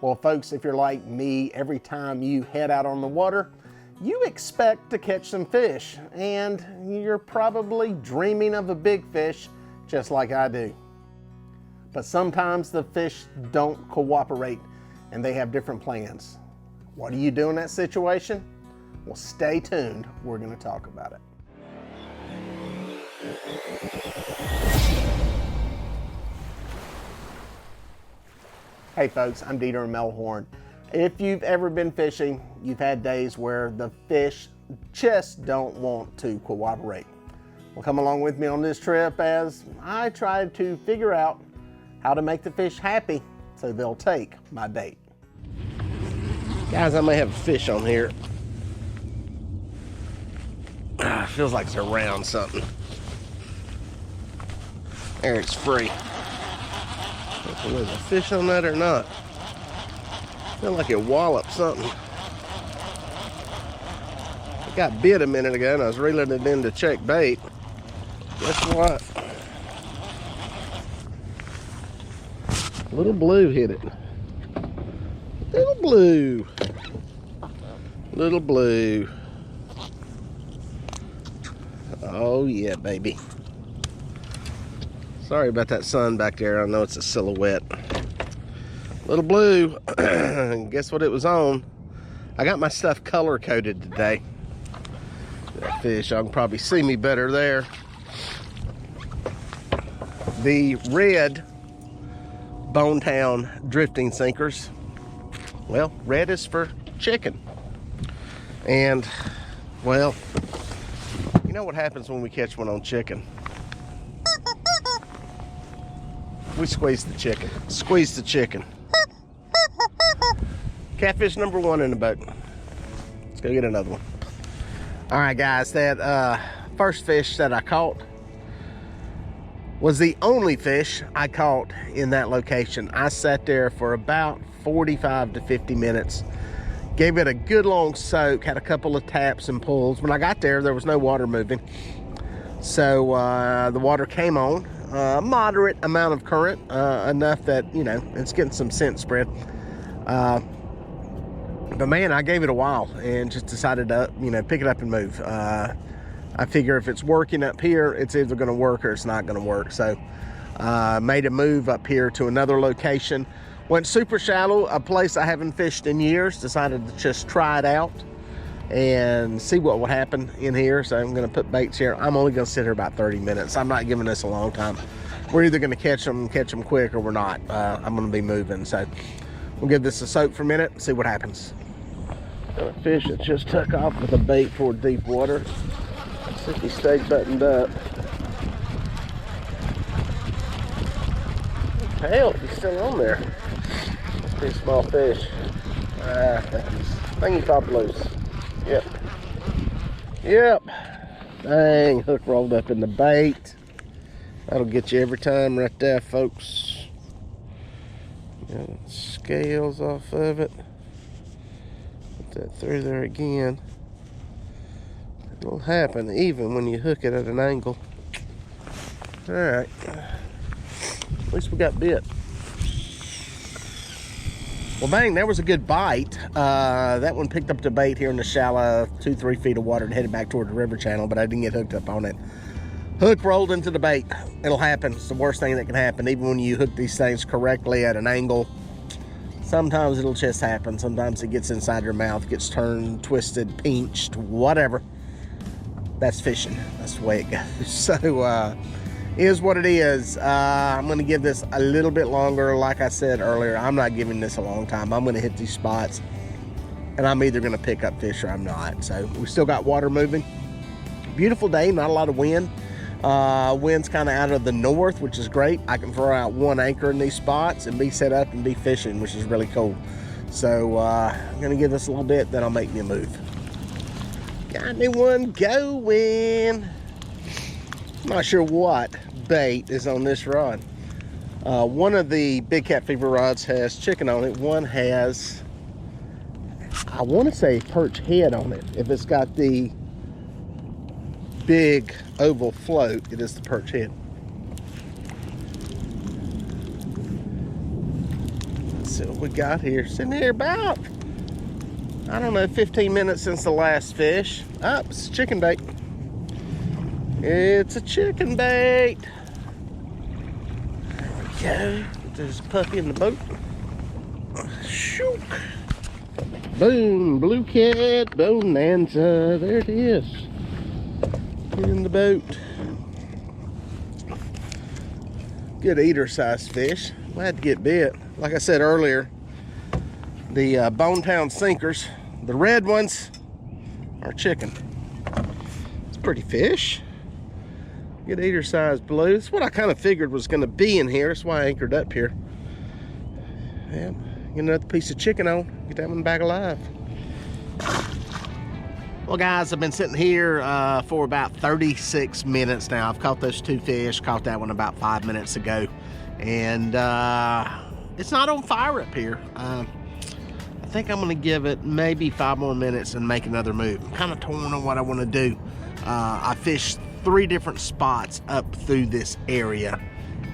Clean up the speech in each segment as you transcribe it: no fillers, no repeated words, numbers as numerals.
Well, folks, if you're like me, every time you head out on the water, you expect to catch some fish, and you're probably dreaming of a big fish just like I do. But sometimes the fish don't cooperate and they have different plans. What do you do in that situation? Well, stay tuned. We're going to talk about it. Hey folks, I'm Dieter in Melhorn. If you've ever been fishing, you've had days where the fish just don't want to cooperate. Well, come along with me on this trip as I try to figure out how to make the fish happy so they'll take my bait. Guys, I may have a fish on here. Feels like it's around something. There, it's free. If there's a fish on that or not. Feel like it walloped something. It got bit a minute ago and I was reeling it in to check bait. Guess what? Little blue hit it. Little blue. Little blue. Oh yeah, baby. Sorry about that sun back there. I know it's a silhouette. Little blue. Guess what it was on? I got my stuff color coded today. That fish, y'all can probably see me better there. The red Bonetown drifting sinkers. Well, red is for chicken. And, well, you know what happens when we catch one on chicken? We squeeze the chicken. Squeeze the chicken. Catfish number 1 in the boat. Let's go get another one. All right, guys, that first fish that I caught was the only fish I caught in that location. I sat there for about 45 to 50 minutes. Gave it a good long soak, had a couple of taps and pulls. When I got there, there was no water moving. So the water came on. Moderate amount of current, enough that, you know, it's getting some scent spread. But man, I gave it a while and just decided to, you know, pick it up and move. I figure if it's working up here, it's either going to work or it's not going to work. So made a move up here to another location. Went super shallow, a place I haven't fished in years. Decided to just try it out and see what would happen in here. So I'm going to put baits here. I'm only going to sit here about 30 minutes. I'm not giving this a long time. We're either going to catch them quick, or we're not. I'm going to be moving. So we'll give this a soak for a minute and see what happens. Got a fish that just took off with a bait toward deep water. Let's see if he stayed buttoned up. Hell, he's still on there. Must be a small fish. I think he popped loose. Yep. Yep. Dang, hook rolled up in the bait. That'll get you every time right there, folks. Got scales off of it. Put that through there again. It'll happen even when you hook it at an angle. Alright. At least we got bit. Well, bang, there was a good bite. That one picked up the bait here in the shallow 2-3 feet of water and headed back toward the river channel, but I didn't get hooked up on it. Hook rolled into the bait. It'll happen. It's the worst thing that can happen. Even when you hook these things correctly at an angle, sometimes it'll just happen. Sometimes it gets inside your mouth, gets turned, twisted, pinched, whatever. That's fishing. That's the way it goes. So, is what it is. I'm going to give this a little bit longer. Like I said earlier, I'm not giving this a long time. I'm going to hit these spots, and I'm either going to pick up fish or I'm not. So we still got water moving. Beautiful day, not a lot of wind. Wind's kind of out of the north, which is great. I can throw out one anchor in these spots and be set up and be fishing, which is really cool. So I'm going to give this a little bit, then I'll make me a move. Got me one going. Not sure what bait is on this rod. One of the big cat fever rods has chicken on it. One has, I want to say, perch head on it. If it's got the big oval float, it is the perch head. Let's see what we got here. Sitting here about, I don't know, 15 minutes since the last fish. Oh, it's a chicken bait. It's a chicken bait. There we go. There's a puppy in the boat. Shoot. Boom, blue cat, bonanza. There it is. In the boat. Good eater sized fish. Glad to get bit. Like I said earlier, the Bonetown sinkers, the red ones, are chicken. It's a pretty fish. Good eater sized blue. It's what I kind of figured was going to be in here. That's why I anchored up here. Yeah, get another piece of chicken on. Get that one back alive. Well, guys, I've been sitting here for about 36 minutes now. I've caught those 2 fish. Caught that one about 5 minutes ago. And it's not on fire up here. I think I'm going to give it maybe 5 more minutes and make another move. I'm kind of torn on what I want to do. I fished 3 different spots up through this area,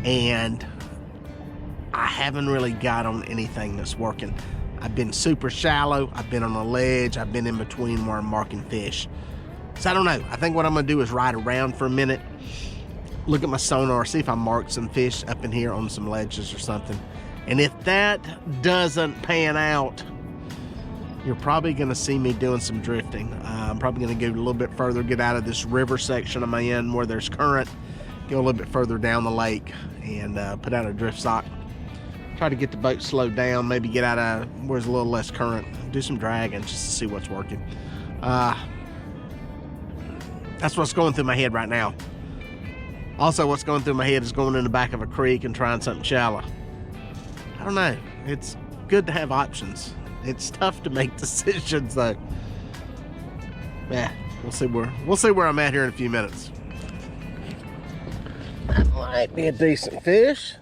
and I haven't really got on anything that's working. I've been super shallow, I've been on a ledge, I've been in between where I'm marking fish. So I don't know. I think what I'm gonna do is ride around for a minute, look at my sonar, see if I mark some fish up in here on some ledges or something. And if that doesn't pan out, you're probably gonna see me doing some drifting. I'm probably gonna go a little bit further, get out of this river section I'm in where there's current, go a little bit further down the lake and put out a drift sock. Try to get the boat slowed down, maybe get out of where there's a little less current, do some dragging just to see what's working. That's what's going through my head right now. Also, what's going through my head is going in the back of a creek and trying something shallow. I don't know. It's good to have options. It's tough to make decisions though. Yeah, we'll see where I'm at here in a few minutes. That might be a decent fish.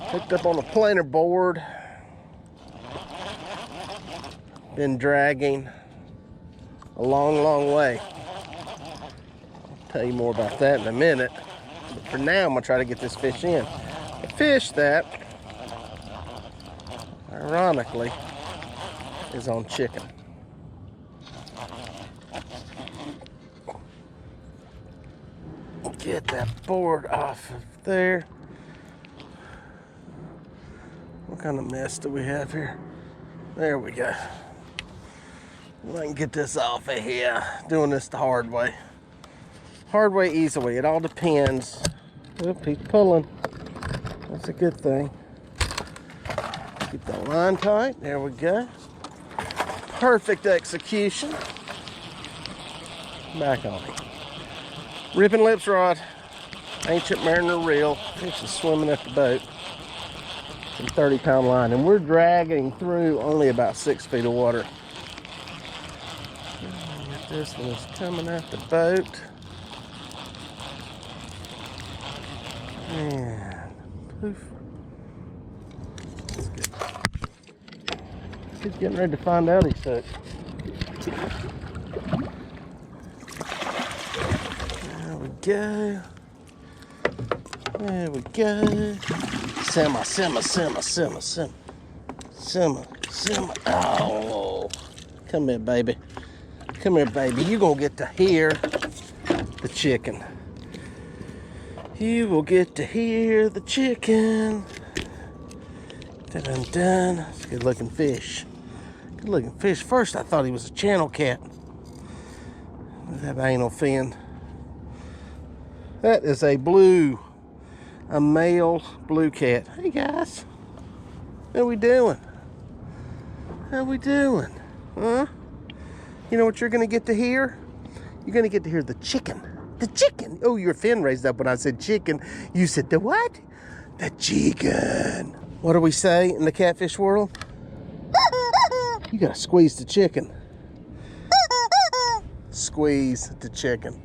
Picked up on a planer board. Been dragging a long way. I'll tell you more about that in a minute. But for now, I'm gonna try to get this fish in. A fish that, ironically, is on chicken. Get that board off of there. What kind of mess do we have here? There we go. Well, I can get this off of here. Doing this the hard way. Hard way, easy way. It all depends. Oop, he's pulling. That's a good thing. Keep that line tight. There we go. Perfect execution. Back on it. Ripping lips rod. Ancient Mariner reel. Fish is swimming at the boat. Some 30-pound line. And we're dragging through only about 6 feet of water. This one is coming at the boat. And poof. That's good. He's getting ready to find out he's hooked. There we go. There we go. Simmer, simmer, simmer, simmer, simmer. Simmer, simmer. Oh, come here, baby. Come here, baby. You're going to get to hear the chicken. You will get to hear the chicken. Dun-dun-dun. It's a good-looking fish. Good-looking fish. First, I thought he was a channel cat with that anal fin. That is a male blue cat. Hey, guys. How we doing? How we doing? Huh? You know what you're going to get to hear? You're going to get to hear the chicken. The chicken. Oh, your fin raised up when I said chicken. You said the what? The chicken. What do we say in the catfish world? You got to squeeze the chicken. Squeeze the chicken.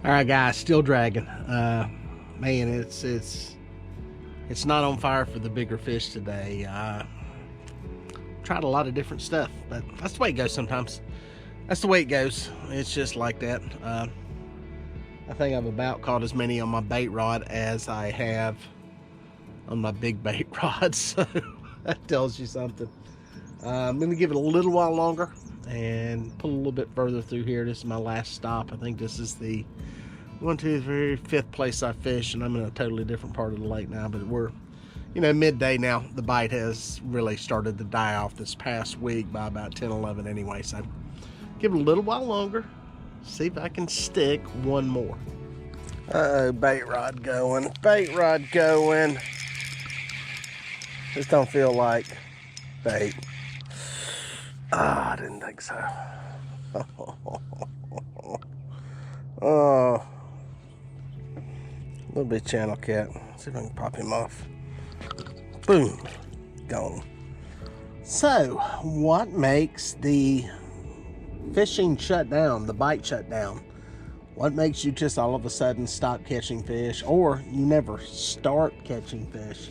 All right, guys, still dragging. Man, it's not on fire for the bigger fish today. Tried a lot of different stuff, but that's the way it goes sometimes. That's the way it goes. It's just like that. I think I've about caught as many on my bait rod as I have on my big bait rod, so that tells you something. I'm going to give it a little while longer and pull a little bit further through here. This is my last stop. I think this is the 1, 2, 3, 5th place I fish, and I'm in a totally different part of the lake now, but we're, you know, midday now. The bite has really started to die off this past week by about 10, 11 anyway, so give it a little while longer, see if I can stick one more. Uh-oh, bait rod going, bait rod going. This don't feel like bait. I didn't think so. Oh, little bit channel cat. Let's see if I can pop him off. Boom, gone. So, what makes the fishing shut down, the bite shut down? What makes you just all of a sudden stop catching fish, or you never start catching fish?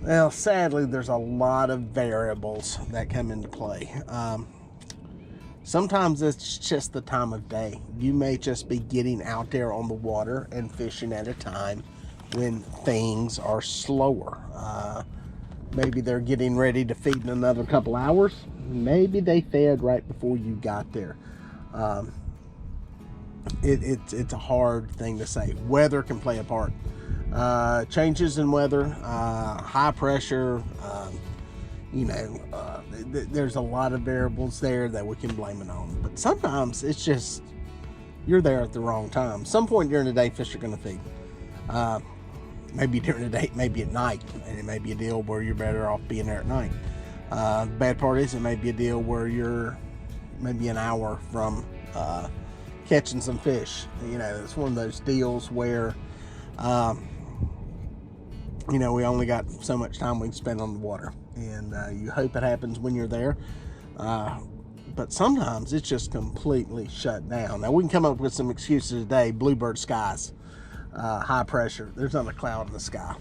Well, sadly, there's a lot of variables that come into play. Sometimes it's just the time of day. You may just be getting out there on the water and fishing at a time when things are slower. Maybe they're getting ready to feed in another couple hours. Maybe they fed right before you got there. It's a hard thing to say. Weather can play a part. Changes in weather, high pressure, there's a lot of variables there that we can blame it on. But sometimes it's just you're there at the wrong time. Some point during the day, fish are going to feed. Maybe during the day, maybe at night, and it may be a deal where you're better off being there at night. The bad part is it may be a deal where you're maybe an hour from catching some fish. You know, it's one of those deals where we only got so much time we can spend on the water, and you hope it happens when you're there, but sometimes it's just completely shut down. Now we can come up with some excuses today. Bluebird skies, high pressure, there's not a cloud in the sky.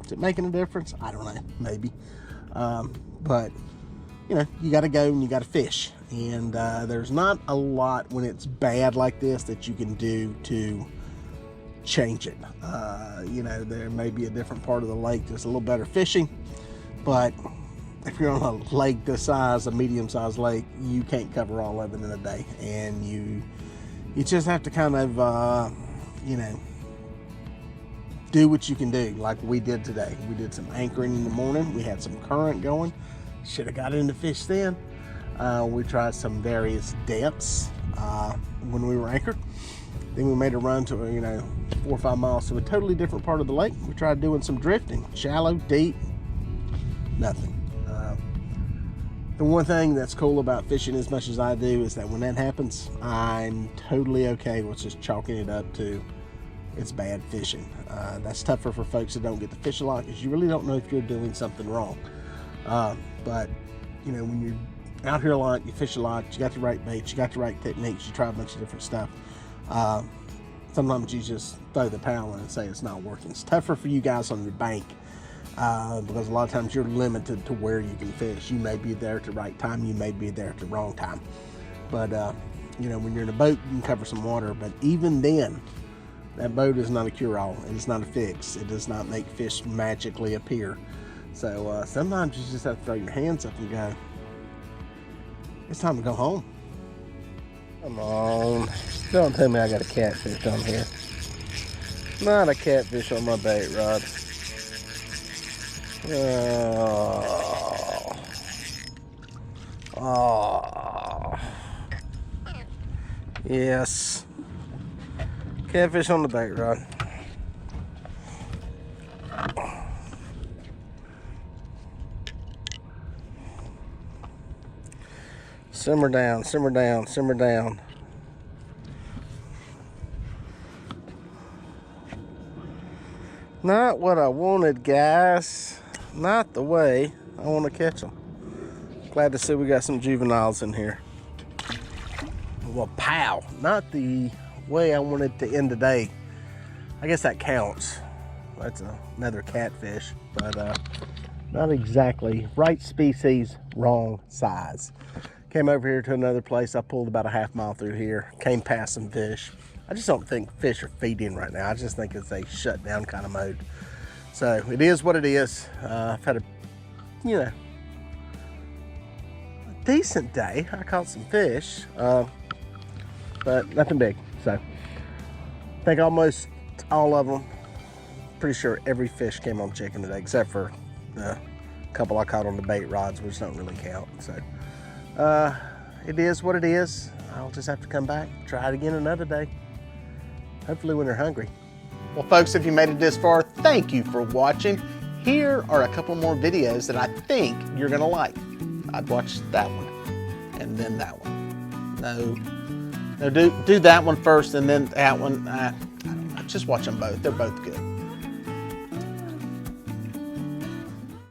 Is it making a difference? I don't know, maybe, but you got to go and you got to fish, and there's not a lot when it's bad like this that you can do to change it. There may be a different part of the lake that's a little better fishing, but if you're on a lake this size, a medium-sized lake, you can't cover all of it in a day, and you just have to kind of do what you can do, like we did today. We did some anchoring in the morning. We had some current going. Should have got into fish then. We tried some various depths when we were anchored. Then we made a run to 4 or 5 miles to a totally different part of the lake. We tried doing some drifting, shallow, deep, nothing. The one thing that's cool about fishing as much as I do is that when that happens, I'm totally okay with just chalking it up to it's bad fishing. That's tougher for folks that don't get to fish a lot, because you really don't know if you're doing something wrong. But when you're out here a lot, you fish a lot, you got the right baits, you got the right techniques, you try a bunch of different stuff. Sometimes you just throw the towel in and say it's not working. It's tougher for you guys on your bank, because a lot of times you're limited to where you can fish. You may be there at the right time, you may be there at the wrong time. But when you're in a boat, you can cover some water, but even then, that boat is not a cure-all. It is not a fix. It does not make fish magically appear. So sometimes you just have to throw your hands up and go, it's time to go home. Come on. Don't tell me I got a catfish on here. Not a catfish on my bait rod. Oh. Yes. Catfish on the bait rod. Simmer down, simmer down, simmer down. Not what I wanted, guys. Not the way I want to catch them. Glad to see we got some juveniles in here. Well, pow. Not the way I wanted to end the day. I guess that counts. That's another catfish, but not exactly. Right species, wrong size. Came over here to another place. I pulled about a half mile through here. Came past some fish. I just don't think fish are feeding right now. I just think it's a shutdown kind of mode. So it is what it is. I've had a, you know, decent day. I caught some fish, but nothing big. So I think almost all of them, pretty sure every fish came on chicken today, except for the couple I caught on the bait rods, which don't really count. So it is what it is. I'll just have to come back, try it again another day. Hopefully when they're hungry. Well, folks, if you made it this far, thank you for watching. Here are a couple more videos that I think you're gonna like. I'd watch that one and then that one. No, do that one first and then that one. I don't know, just watch them both. They're both good.